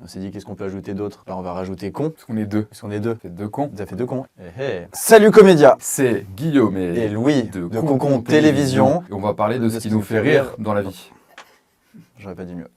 On s'est dit qu'est-ce qu'on peut ajouter d'autre? Bah, on va rajouter con. Parce qu'on est deux. Parce qu'on est deux. Ça fait deux cons. Ça fait deux cons. Salut Comédia. C'est Guillaume Et Louis de Concon Télévision. Et on va parler de ce qui nous fait rire dans la vie. J'aurais pas dit mieux.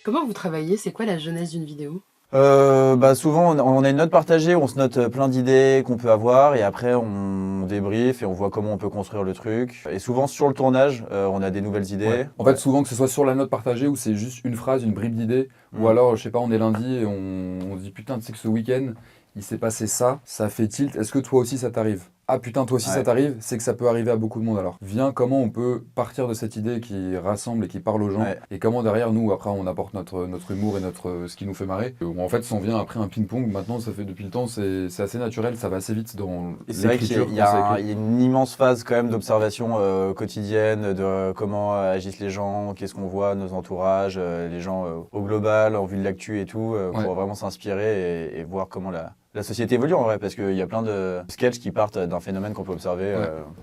Comment vous travaillez? C'est quoi la genèse d'une vidéo? Souvent on a une note partagée où on se note plein d'idées qu'on peut avoir et après on débrief et on voit comment on peut construire le truc. Et souvent sur le tournage, on a des nouvelles idées. Ouais. En fait, souvent que ce soit sur la note partagée ou c'est juste une phrase, une bribe d'idée, ou alors, je sais pas, on est lundi et on se dit putain, tu sais que ce week-end, il s'est passé ça fait tilt. Est-ce que toi aussi ça t'arrive? Ah putain, toi aussi ça t'arrive, c'est que ça peut arriver à beaucoup de monde alors. Viens, comment on peut partir de cette idée qui rassemble et qui parle aux gens, et comment derrière nous, après on apporte notre humour et ce qui nous fait marrer. En fait, on vient après un ping-pong, maintenant ça fait depuis le temps, c'est assez naturel, ça va assez vite dans l'écriture. C'est vrai qu'il y a une immense phase quand même d'observation quotidienne de comment agissent les gens, qu'est-ce qu'on voit, nos entourages, les gens au global, en vue de l'actu et tout, pour vraiment s'inspirer et voir comment la société évolue en vrai, parce qu'il y a plein de sketchs qui partent d'un phénomène qu'on peut observer.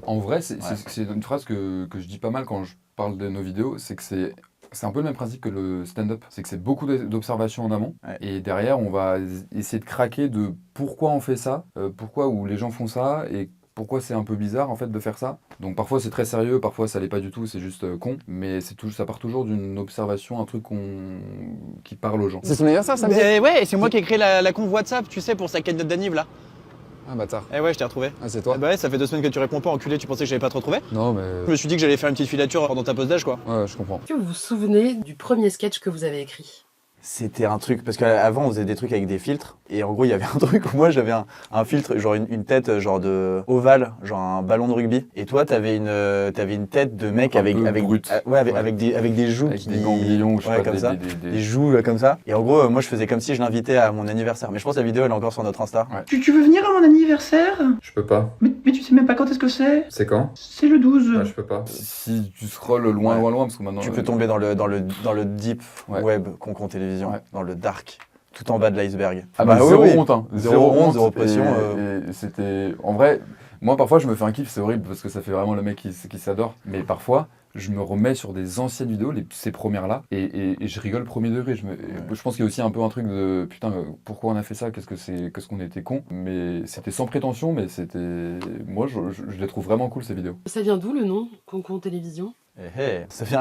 En vrai, c'est une phrase que je dis pas mal quand je parle de nos vidéos, c'est que c'est un peu le même principe que le stand-up. C'est que c'est beaucoup d'observations en amont, et derrière, on va essayer de craquer de pourquoi on fait ça, pourquoi ou les gens font ça, et pourquoi c'est un peu bizarre en fait de faire ça. Donc parfois c'est très sérieux, parfois ça l'est pas du tout, c'est juste con, mais ça part toujours d'une observation, un truc qui parle aux gens. C'est son anniversaire samedi? Ouais, c'est moi qui ai créé la conf WhatsApp, tu sais, pour sa quête d'anniv là. Ah bâtard. Eh ouais, je t'ai retrouvé. Ah c'est toi? Bah ouais, ça fait 2 semaines que tu réponds pas, enculé, tu pensais que j'avais pas te retrouvé? Non mais... Je me suis dit que j'allais faire une petite filature pendant ta pause d'âge quoi. Ouais, je comprends. Est-ce que vous vous souvenez du premier sketch que vous avez écrit? C'était un truc, parce qu'avant on faisait des trucs avec des filtres, et en gros il y avait un truc où moi j'avais un filtre, genre une tête genre de ovale, genre un ballon de rugby, et toi t'avais une tête de mec avec des joues avec des ganglions, je sais pas, comme ça, des joues là, comme ça, et en gros moi je faisais comme si je l'invitais à mon anniversaire, mais je pense que la vidéo elle est encore sur notre Insta. Ouais. Tu veux venir à mon anniversaire? Je peux pas. Mais tu sais même pas quand est-ce que c'est? C'est quand? C'est le 12. Je peux pas. Si tu scrolles loin, parce que maintenant... Tu peux tomber dans le deep web Concon Télévision, dans le dark. Tout en bas de l'iceberg. Ah bah zéro honte, hein. Zéro honte, zéro pression. Et c'était... En vrai, moi parfois je me fais un kiff, c'est horrible parce que ça fait vraiment le mec qui s'adore. Mais parfois, je me remets sur des anciennes vidéos, ces premières là, et je rigole premier degré. Je pense qu'il y a aussi un peu un truc de putain, pourquoi on a fait ça, qu'est-ce qu'on était con. Mais c'était sans prétention, mais c'était... Moi je les trouve vraiment cool ces vidéos. Ça vient d'où le nom Concon Télévision? Ça vient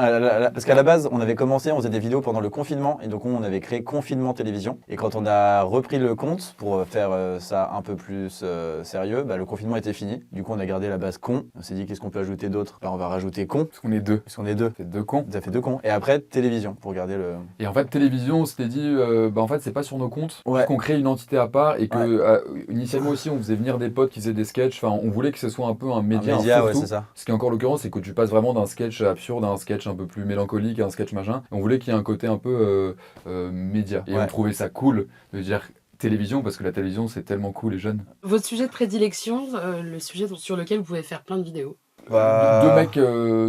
parce qu'à la base, on avait commencé, on faisait des vidéos pendant le confinement, et donc on avait créé Confinement Télévision. Et quand on a repris le compte pour faire ça un peu plus sérieux, le confinement était fini. Du coup, on a gardé la base con. On s'est dit qu'est-ce qu'on peut ajouter d'autre? On va rajouter con. Parce qu'on est deux. Parce qu'on est deux. Ça fait deux cons. Ça fait deux cons. Et après, télévision pour garder le. Et en fait, télévision, on s'était dit, en fait, c'est pas sur nos comptes. Ouais. Qu'on crée une entité à part et que initialement aussi, on faisait venir des potes qui faisaient des sketchs. Enfin, on voulait que ce soit un peu un média. Ouais, c'est ça. Ce qui est encore l'occurrence, c'est que tu passes vraiment d'un sketch absurde à un sketch un peu plus mélancolique, à un sketch machin. On voulait qu'il y ait un côté un peu média. Et on trouvait ça cool de dire télévision, parce que la télévision, c'est tellement cool et jeune. Votre sujet de prédilection, le sujet sur lequel vous pouvez faire plein de vidéos? Deux mecs,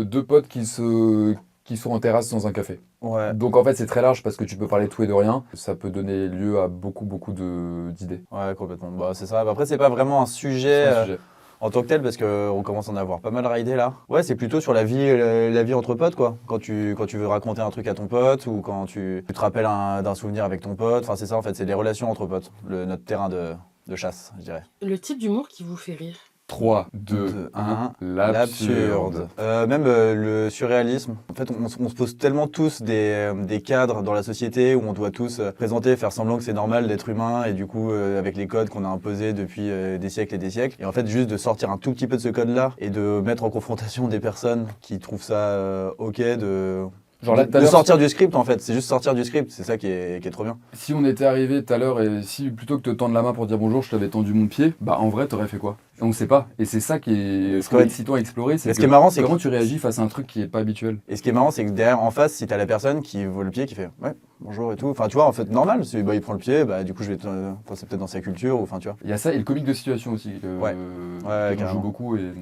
deux potes qui sont en terrasse dans un café. Ouais. Donc en fait c'est très large parce que tu peux parler de tout et de rien. Ça peut donner lieu à beaucoup d'idées. Ouais, complètement. Bah, c'est ça. Après, c'est pas vraiment un sujet. En tant que tel, parce qu'on commence à en avoir pas mal raidé là. Ouais, c'est plutôt sur la vie entre potes quoi. Quand tu veux raconter un truc à ton pote, ou quand tu te rappelles d'un souvenir avec ton pote. Enfin, c'est ça en fait, c'est les relations entre potes. Notre terrain de chasse, je dirais. Le type d'humour qui vous fait rire? 3, 2, 1, l'absurde. Même le surréalisme. En fait, on se pose tellement tous des cadres dans la société où on doit tous présenter, faire semblant que c'est normal d'être humain, et du coup, avec les codes qu'on a imposés depuis des siècles et des siècles. Et en fait, juste de sortir un tout petit peu de ce code-là et de mettre en confrontation des personnes qui trouvent ça ok, Genre là, de sortir du script en fait, c'est juste sortir du script, c'est ça qui est trop bien. Si on était arrivé tout à l'heure et si plutôt que de te tendre la main pour dire bonjour, je t'avais tendu mon pied, en vrai t'aurais fait quoi? On sait pas. Et c'est ça qui est excitant à explorer, c'est comment tu réagis face à un truc qui est pas habituel. Et ce qui est marrant, c'est que derrière, en face, si t'as la personne qui voit le pied, qui fait ouais, bonjour et tout, enfin tu vois, en fait normal, il prend le pied, du coup c'est peut-être dans sa culture, ou enfin tu vois. Il y a ça et le comique de situation aussi, qui joue beaucoup. Et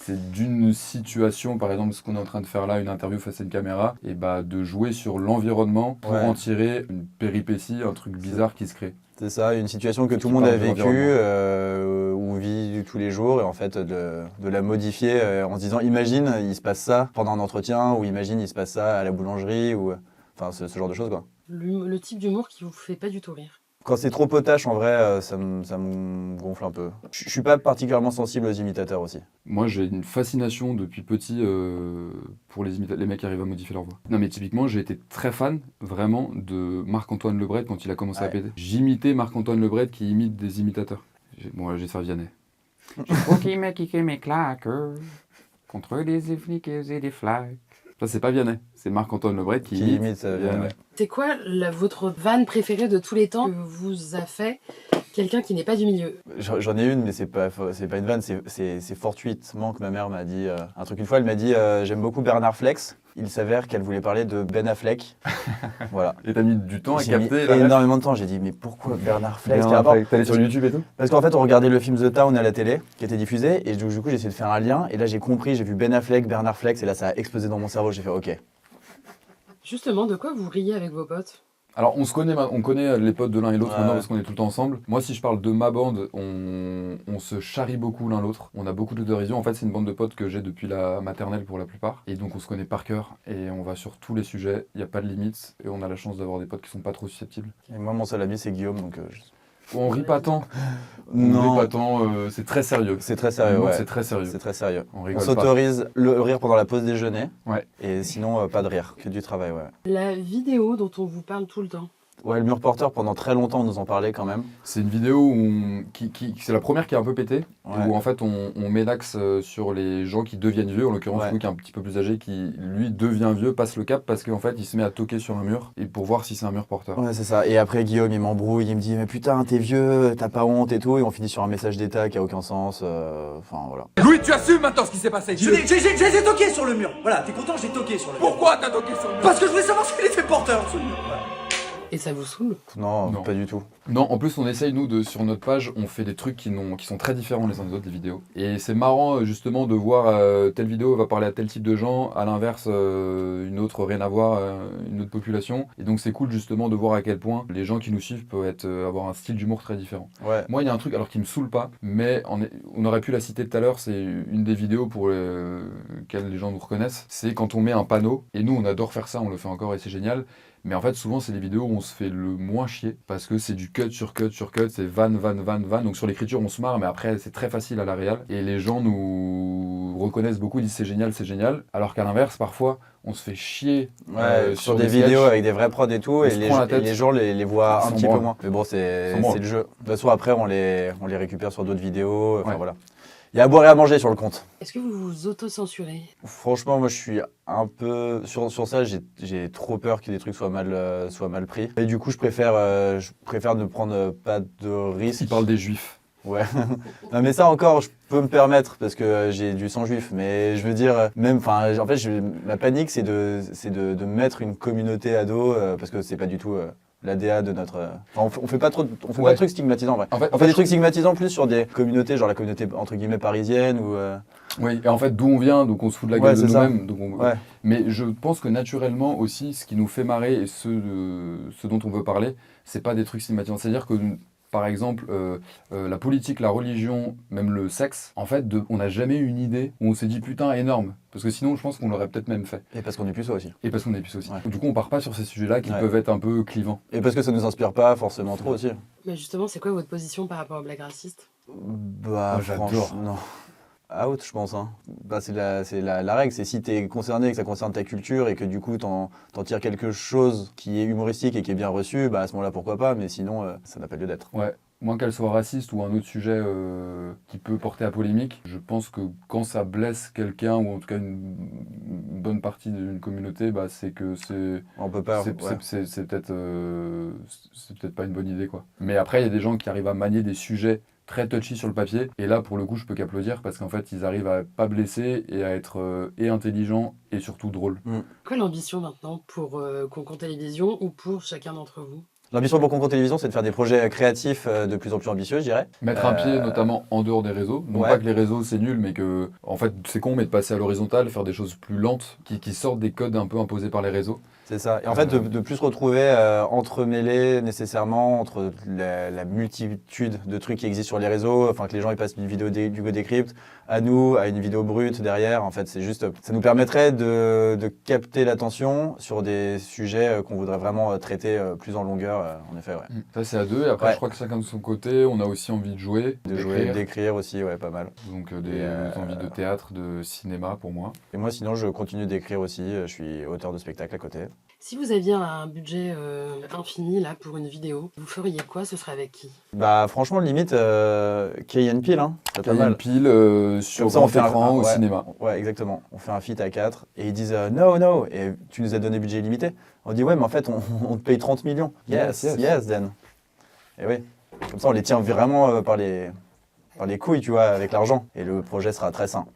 c'est d'une situation, par exemple, ce qu'on est en train de faire là, une interview face à une caméra, et de jouer sur l'environnement pour en tirer une péripétie, un truc bizarre qui se crée. C'est ça, une situation que tout le monde a vécue, ou vit tous les jours, et en fait de la modifier en se disant imagine il se passe ça pendant un entretien, ou imagine il se passe ça à la boulangerie, ou enfin ce genre de choses quoi. le type d'humour qui vous fait pas du tout rire? Quand c'est trop potache, en vrai, ça me gonfle un peu. Je suis pas particulièrement sensible aux imitateurs aussi. Moi, j'ai une fascination depuis petit pour les mecs qui arrivent à modifier leur voix. Non, mais typiquement, j'ai été très fan, vraiment, de Marc-Antoine Lebret quand il a commencé à péter. J'imitais Marc-Antoine Lebret qui imite des imitateurs. Bon, là, j'ai servi Vianney. Je crois qu'il m'a kické mes claques contre des flics et des flaques. Ça, c'est pas Vianney, c'est Marc-Antoine Lebret qui imite Vianney. C'est quoi votre vanne préférée de tous les temps que vous a fait quelqu'un qui n'est pas du milieu? J'en ai une, mais c'est pas une vanne, c'est fortuitement que ma mère m'a dit un truc une fois. Elle m'a dit j'aime beaucoup Bernard Flex. Il s'avère qu'elle voulait parler de Ben Affleck. Voilà. Et t'as mis du temps à J'ai capter mis énormément de temps. J'ai dit mais pourquoi Bernard Flex? T'es allé sur YouTube et tout? Parce qu'en fait on regardait le film The Town à la télé qui était diffusé et du coup j'ai essayé de faire un lien et là j'ai compris, j'ai vu Ben Affleck, Bernard Flex et là ça a explosé dans mon cerveau. J'ai fait ok. Justement, de quoi vous riez avec vos potes? Alors on connaît les potes de l'un et l'autre maintenant parce qu'on est tout le temps ensemble. Moi si je parle de ma bande, on se charrie beaucoup l'un l'autre. On a beaucoup d'autodérision. En fait c'est une bande de potes que j'ai depuis la maternelle pour la plupart. Et donc on se connaît par cœur et on va sur tous les sujets. Il n'y a pas de limite et on a la chance d'avoir des potes qui sont pas trop susceptibles. Et moi mon seul ami c'est Guillaume donc. On rit pas tant. Non. On rit pas tant. C'est très sérieux. C'est très sérieux. Ouais. C'est très sérieux. C'est très sérieux. On On rigole pas. s'autorise le rire pendant la pause déjeuner. Ouais. Et sinon pas de rire, que du travail ouais. La vidéo dont on vous parle tout le temps. Ouais, le mur porteur, pendant très longtemps, on nous en parlait quand même. C'est une vidéo où c'est la première qui a un peu pété, Ouais. où en fait on met l'axe sur les gens qui deviennent vieux, en l'occurrence Ouais. Louis qui est un petit peu plus âgé, qui lui devient vieux, passe le cap parce qu'en fait il se met à toquer sur un mur et pour voir si c'est un mur porteur. Ouais, c'est ça. Et après, Guillaume, il m'embrouille, il me dit « Mais putain, t'es vieux, t'as pas honte et tout ». Et on finit sur un message d'État qui a aucun sens. Enfin, voilà. Louis, tu assumes maintenant ce qui s'est passé. J'ai toqué sur le mur. Voilà, t'es content, j'ai toqué sur le mur. Pourquoi t'as toqué sur le mur? Parce que je voulais savoir s'il était porteur, ce mur. Voilà. Et ça vous saoule? Non, Non. pas du tout. Non, en plus on essaye nous sur notre page, on fait des trucs qui sont très différents les uns des autres, des vidéos. Et c'est marrant justement de voir telle vidéo va parler à tel type de gens, à l'inverse une autre rien à voir, une autre population. Et donc c'est cool justement de voir à quel point les gens qui nous suivent peuvent avoir un style d'humour très différent. Ouais. Moi il y a un truc alors qui me saoule pas, mais on aurait pu la citer tout à l'heure, c'est une des vidéos pour lesquelles les gens nous reconnaissent. C'est quand on met un panneau, et nous on adore faire ça, on le fait encore et c'est génial. Mais en fait, souvent, c'est des vidéos où on se fait le moins chier parce que c'est du cut sur cut sur cut, c'est van. Donc sur l'écriture, on se marre, mais après, c'est très facile à la réal. Et les gens nous reconnaissent beaucoup, ils disent c'est génial. Alors qu'à l'inverse, parfois, on se fait chier Ouais, sur des sketchs. vidéos avec des vrais prods et tout, On et se les prend la tête. gens les voient Ils un s'en petit peu branlent. moins. Mais bon, c'est branlent. le jeu. De toute façon, après, on les récupère sur d'autres vidéos. Enfin, Ouais. voilà. Il y a à boire et à manger sur le compte. Est-ce que vous vous auto-censurez? Franchement, moi, je suis un peu... Sur ça, j'ai trop peur que des trucs soient mal pris. Et du coup, je préfère ne prendre pas de risques. Ils parlent des juifs. Ouais. Non, mais ça encore, je peux me permettre parce que j'ai du sang juif. Mais je veux dire, même, enfin, en fait, ma panique, c'est de mettre une communauté ado parce que c'est pas du tout l'ADA de notre. Enfin, on fait pas trop, on fait Ouais. pas de trucs stigmatisants, en vrai. En fait, On fait des trucs stigmatisants plus sur des communautés, genre la communauté entre guillemets parisienne ou. Oui, et en fait, d'où on vient, donc on se fout de la gueule Ouais, de c'est ça. nous-mêmes. Donc Ouais. Mais je pense que naturellement aussi, ce qui nous fait marrer et ce dont on veut parler, c'est pas des trucs stigmatisants. C'est-à-dire que, par exemple, la politique, la religion, même le sexe, en fait, on n'a jamais eu une idée où on s'est dit putain, énorme. Parce que sinon, je pense qu'on l'aurait peut-être même fait. Et parce qu'on est plus ça aussi. Et parce qu'on est plus aussi. Ouais. Du coup, on part pas sur ces sujets-là qui Ouais. peuvent être un peu clivants. Et parce que ça nous inspire pas forcément trop aussi. Mais justement, c'est quoi votre position par rapport aux blagues racistes? Bah, Moi, j'adore. franchement, non. Out, je pense. Hein. Bah, c'est la règle. C'est si t'es concerné, que ça concerne ta culture et que du coup t'en tires quelque chose qui est humoristique et qui est bien reçu, bah à ce moment-là pourquoi pas. Mais sinon, ça n'a pas lieu d'être. Ouais. Moins qu'elle soit raciste ou un autre sujet qui peut porter à polémique, je pense que quand ça blesse quelqu'un ou en tout cas une bonne partie d'une communauté, bah c'est que c'est On peut pas. c'est Ouais. c'est peut-être pas une bonne idée quoi. Mais après il y a des gens qui arrivent à manier des sujets très touchy sur le papier et là pour le coup je peux qu'applaudir parce qu'en fait ils arrivent à pas blesser et à être et intelligents et surtout drôles. Quelle l'ambition maintenant pour Concon Télévision ou pour chacun d'entre vous? L'ambition pour Concon Télévision, c'est de faire des projets créatifs de plus en plus ambitieux, je dirais. Mettre un pied notamment en dehors des réseaux, non Ouais. pas que les réseaux c'est nul mais que en fait c'est con mais de passer à l'horizontale, faire des choses plus lentes qui sortent des codes un peu imposés par les réseaux. C'est ça. Et en fait, de plus se retrouver entremêlés nécessairement entre la multitude de trucs qui existent sur les réseaux, enfin que les gens ils passent d'une vidéo du Go Decrypt à nous, à une vidéo brute derrière. En fait, c'est juste, ça nous permettrait de capter l'attention sur des sujets qu'on voudrait vraiment traiter plus en longueur. En effet, ouais. Ça, c'est à deux. Et après, Ouais. je crois que chacun de son côté, on a aussi envie de jouer, De jouer, d'écrire aussi, ouais, pas mal. Donc des envies de théâtre, de cinéma pour moi. Et moi, sinon, je continue d'écrire aussi. Je suis auteur de spectacle à côté. Si vous aviez un budget infini là pour une vidéo, vous feriez quoi? Ce serait avec qui? Bah, franchement, limite, Key and Peele, hein, c'est pas Cayenne mal. Pile sur Comme ça, grand on fait écran au ouais, cinéma. Ouais, exactement. On fait un feat à 4 et ils disent no, no. Et tu nous as donné budget illimité. On dit ouais, mais en fait, on te paye 30 millions. Yes, Yes, yes. yes, then. Et oui. Comme ça, on les tient vraiment par les couilles, tu vois, avec l'argent. Et le projet sera très sain.